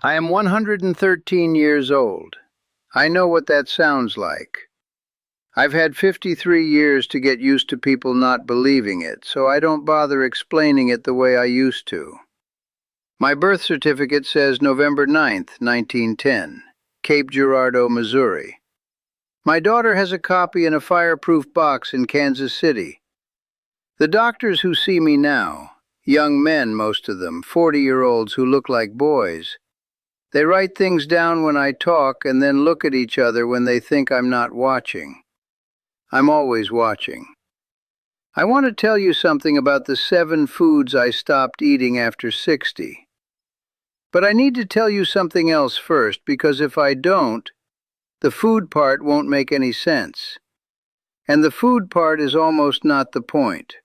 I am 113 years old. I know what that sounds like. I've had 53 years to get used to people not believing it, so I don't bother explaining it the way I used to. My birth certificate says November 9th, 1910, Cape Girardeau, Missouri. My daughter has a copy in a fireproof box in Kansas City. The doctors who see me now, young men most of them, 40-year-olds who look like boys, they write things down when I talk and then look at each other when they think I'm not watching. I'm always watching. I want to tell you something about the 7 foods I stopped eating after 60. But I need to tell you something else first, because if I don't, the food part won't make any sense. And the food part is almost not the point.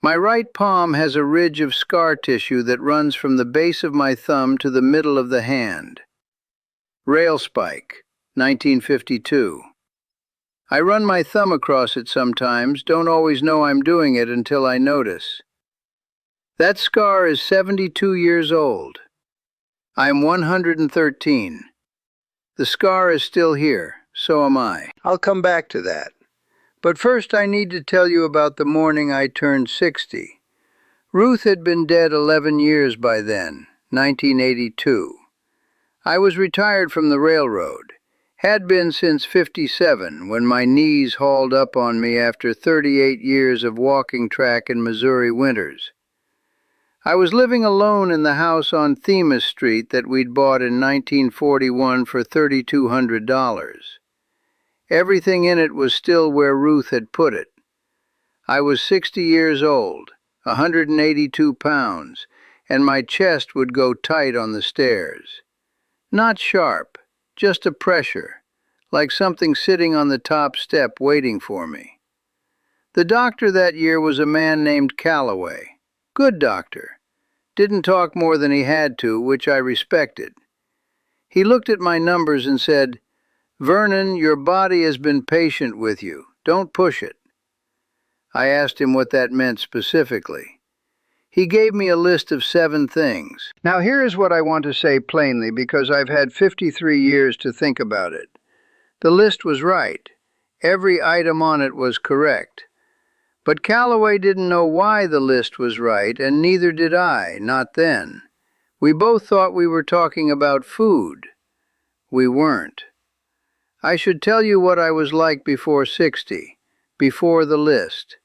My right palm has a ridge of scar tissue that runs from the base of my thumb to the middle of the hand. Rail spike, 1952. I run my thumb across it sometimes, don't always know I'm doing it until I notice. That scar is 72 years old. I'm 113. The scar is still here, so am I. I'll come back to that. But first I need to tell you about the morning I turned 60. Ruth had been dead 11 years by then, 1982. I was retired from the railroad, had been since 57 when my knees hauled up on me after 38 years of walking track in Missouri winters. I was living alone in the house on Themis Street that we'd bought in 1941 for $3,200. Everything in it was still where Ruth had put it. I was 60 years old, 182 pounds, and my chest would go tight on the stairs. Not sharp, just a pressure, like something sitting on the top step waiting for me. The doctor that year was a man named Calloway. Good doctor. Didn't talk more than he had to, which I respected. He looked at my numbers and said, "Vernon, your body has been patient with you. Don't push it." I asked him what that meant specifically. He gave me a list of 7 things. Now here is what I want to say plainly, because I've had 53 years to think about it. The list was right. Every item on it was correct. But Calloway didn't know why the list was right, and neither did I, not then. We both thought we were talking about food. We weren't. I should tell you what I was like before 60, before the list.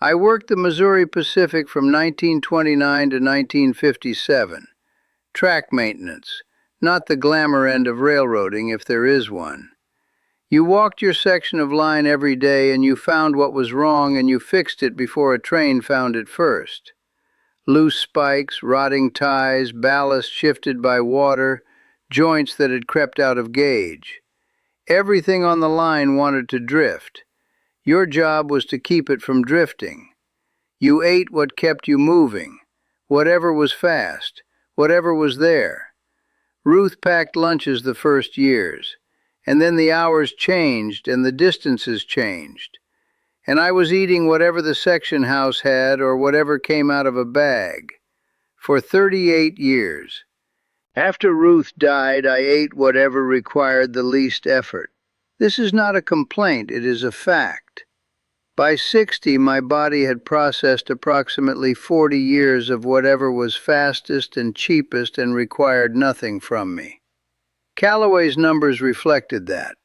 I worked the Missouri Pacific from 1929 to 1957. Track maintenance, not the glamour end of railroading if there is one. You walked your section of line every day and you found what was wrong and you fixed it before a train found it first. Loose spikes, rotting ties, ballast shifted by water, joints that had crept out of gauge. Everything on the line wanted to drift. Your job was to keep it from drifting. You ate what kept you moving, whatever was fast, whatever was there. Ruth packed lunches the first years, and then the hours changed and the distances changed. And I was eating whatever the section house had or whatever came out of a bag. For 38 years. After Ruth died, I ate whatever required the least effort. This is not a complaint, it is a fact. By 60, my body had processed approximately 40 years of whatever was fastest and cheapest and required nothing from me. Calloway's numbers reflected that.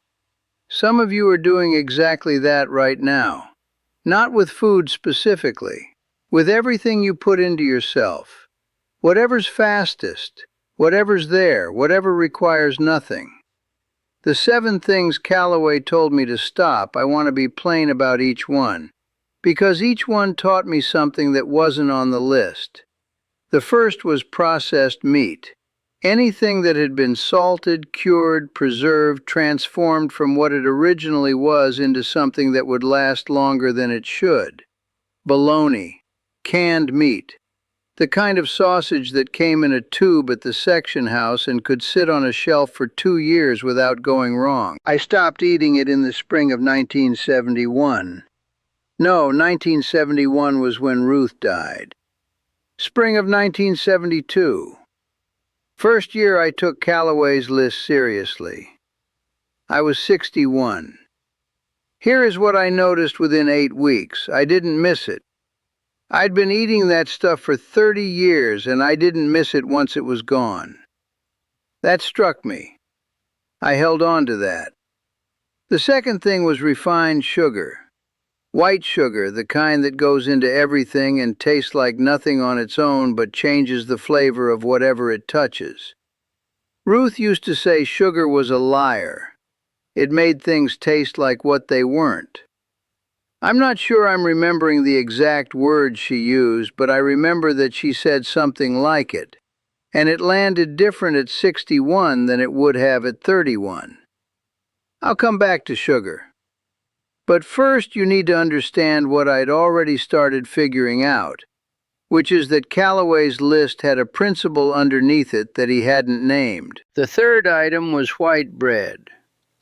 Some of you are doing exactly that right now. Not with food specifically, with everything you put into yourself. Whatever's fastest. Whatever's there, whatever requires nothing. The 7 things Calloway told me to stop, I want to be plain about each one, because each one taught me something that wasn't on the list. The first was processed meat. Anything that had been salted, cured, preserved, transformed from what it originally was into something that would last longer than it should. Bologna, canned meat. The kind of sausage that came in a tube at the section house and could sit on a shelf for 2 years without going wrong. I stopped eating it in the spring of 1971. No, 1971 was when Ruth died. Spring of 1972. First year I took Calloway's list seriously. I was 61. Here is what I noticed within 8 weeks. I didn't miss it. I'd been eating that stuff for 30 years and I didn't miss it once it was gone. That struck me. I held on to that. The second thing was refined sugar. White sugar, the kind that goes into everything and tastes like nothing on its own but changes the flavor of whatever it touches. Ruth used to say sugar was a liar. It made things taste like what they weren't. I'm not sure I'm remembering the exact words she used, but I remember that she said something like it, and it landed different at 61 than it would have at 31. I'll come back to sugar. But first you need to understand what I'd already started figuring out, which is that Calloway's list had a principle underneath it that he hadn't named. The third item was white bread.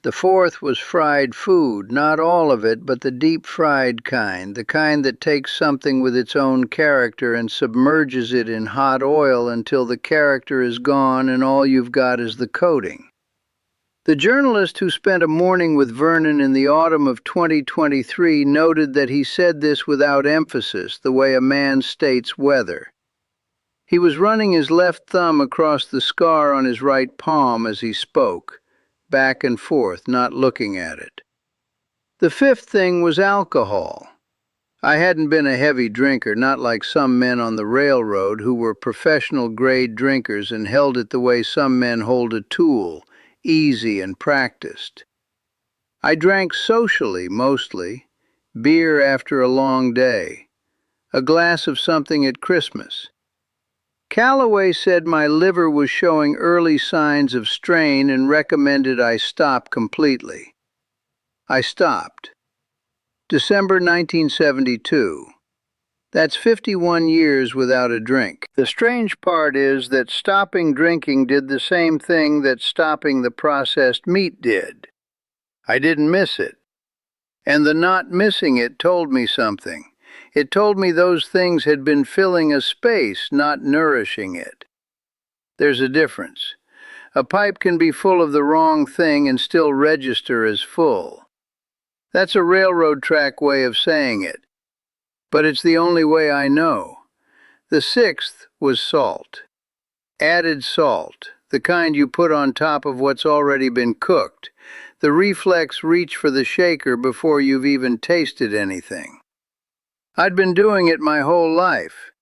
The fourth was fried food, not all of it, but the deep-fried kind, the kind that takes something with its own character and submerges it in hot oil until the character is gone and all you've got is the coating. The journalist who spent a morning with Vernon in the autumn of 2023 noted that he said this without emphasis, the way a man states weather. He was running his left thumb across the scar on his right palm as he spoke, back and forth, not looking at it. The fifth thing was alcohol. I hadn't been a heavy drinker, not like some men on the railroad who were professional-grade drinkers and held it the way some men hold a tool, easy and practiced. I drank socially, mostly, beer after a long day, a glass of something at Christmas. Calloway said my liver was showing early signs of strain and recommended I stop completely. I stopped. December 1972. That's 51 years without a drink. The strange part is that stopping drinking did the same thing that stopping the processed meat did. I didn't miss it. And the not missing it told me something. It told me those things had been filling a space, not nourishing it. There's a difference. A pipe can be full of the wrong thing and still register as full. That's a railroad track way of saying it. But it's the only way I know. The sixth was salt. Added salt, the kind you put on top of what's already been cooked. The reflex reach for the shaker before you've even tasted anything. I'd been doing it my whole life.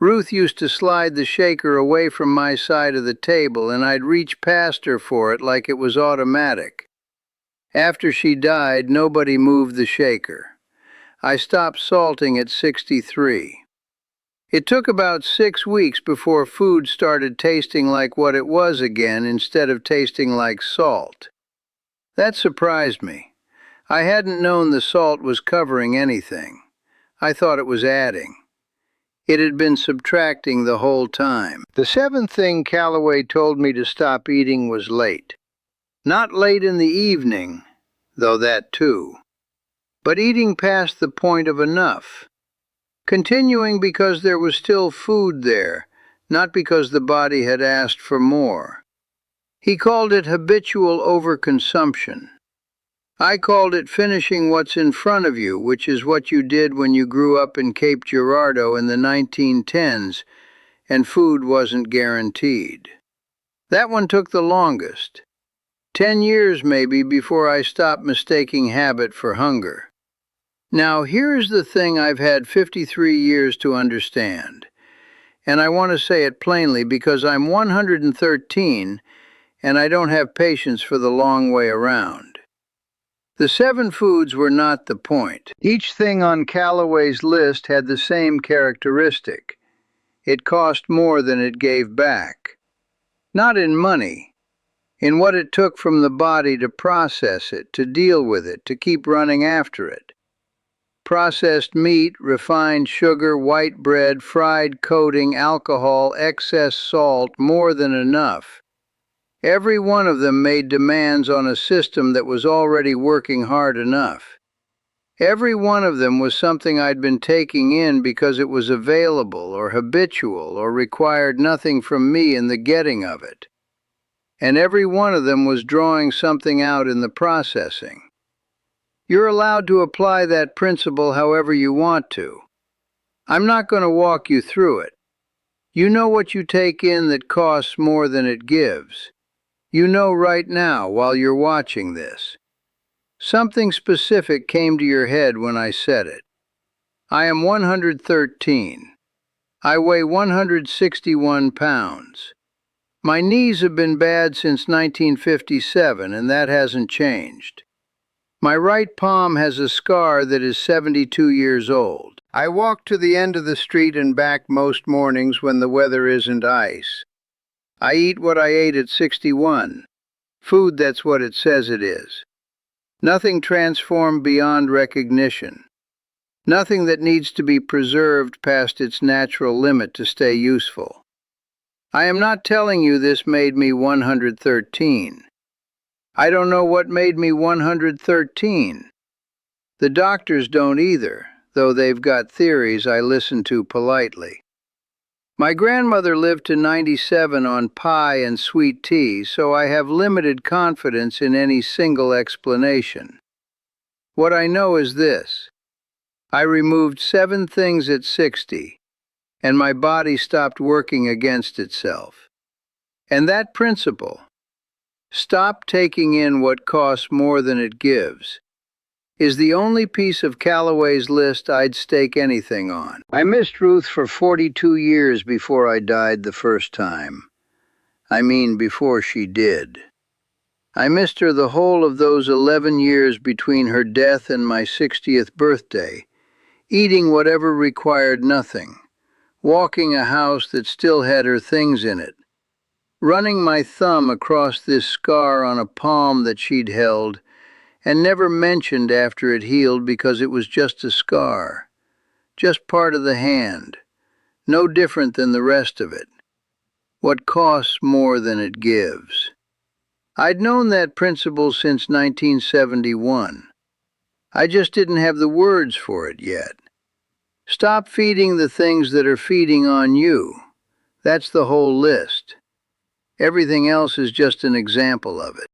Ruth used to slide the shaker away from my side of the table and I'd reach past her for it like it was automatic. After she died, nobody moved the shaker. I stopped salting at 63. It took about 6 weeks before food started tasting like what it was again instead of tasting like salt. That surprised me. I hadn't known the salt was covering anything. I thought it was adding. It had been subtracting the whole time. The seventh thing Calloway told me to stop eating was late. Not late in the evening, though that too. But eating past the point of enough. Continuing because there was still food there, not because the body had asked for more. He called it habitual overconsumption. I called it finishing what's in front of you, which is what you did when you grew up in Cape Girardeau in the 1910s, and food wasn't guaranteed. That one took the longest. 10 years maybe before I stopped mistaking habit for hunger. Now, here's the thing I've had 53 years to understand, and I want to say it plainly because I'm 113 and I don't have patience for the long way around. The 7 foods were not the point. Each thing on Calloway's list had the same characteristic. It cost more than it gave back. Not in money, in what it took from the body to process it, to deal with it, to keep running after it. Processed meat, refined sugar, white bread, fried coating, alcohol, excess salt, more than enough. Every one of them made demands on a system that was already working hard enough. Every one of them was something I'd been taking in because it was available or habitual or required nothing from me in the getting of it. And every one of them was drawing something out in the processing. You're allowed to apply that principle however you want to. I'm not going to walk you through it. You know what you take in that costs more than it gives. You know right now while you're watching this. Something specific came to your head when I said it. I am 113. I weigh 161 pounds. My knees have been bad since 1957, and that hasn't changed. My right palm has a scar that is 72 years old. I walk to the end of the street and back most mornings when the weather isn't ice. I eat what I ate at 61. Food that's what it says it is. Nothing transformed beyond recognition. Nothing that needs to be preserved past its natural limit to stay useful. I am not telling you this made me 113. I don't know what made me 113. The doctors don't either, though they've got theories I listen to politely. My grandmother lived to 97 on pie and sweet tea, so I have limited confidence in any single explanation. What I know is this. I removed 7 things at 60, and my body stopped working against itself. And that principle, stop taking in what costs more than it gives, is the only piece of Calloway's list I'd stake anything on. I missed Ruth for 42 years before I died the first time. I mean, before she did. I missed her the whole of those 11 years between her death and my 60th birthday, eating whatever required nothing, walking a house that still had her things in it, running my thumb across this scar on a palm that she'd held and never mentioned after it healed because it was just a scar, just part of the hand, no different than the rest of it. What costs more than it gives. I'd known that principle since 1971. I just didn't have the words for it yet. Stop feeding the things that are feeding on you. That's the whole list. Everything else is just an example of it.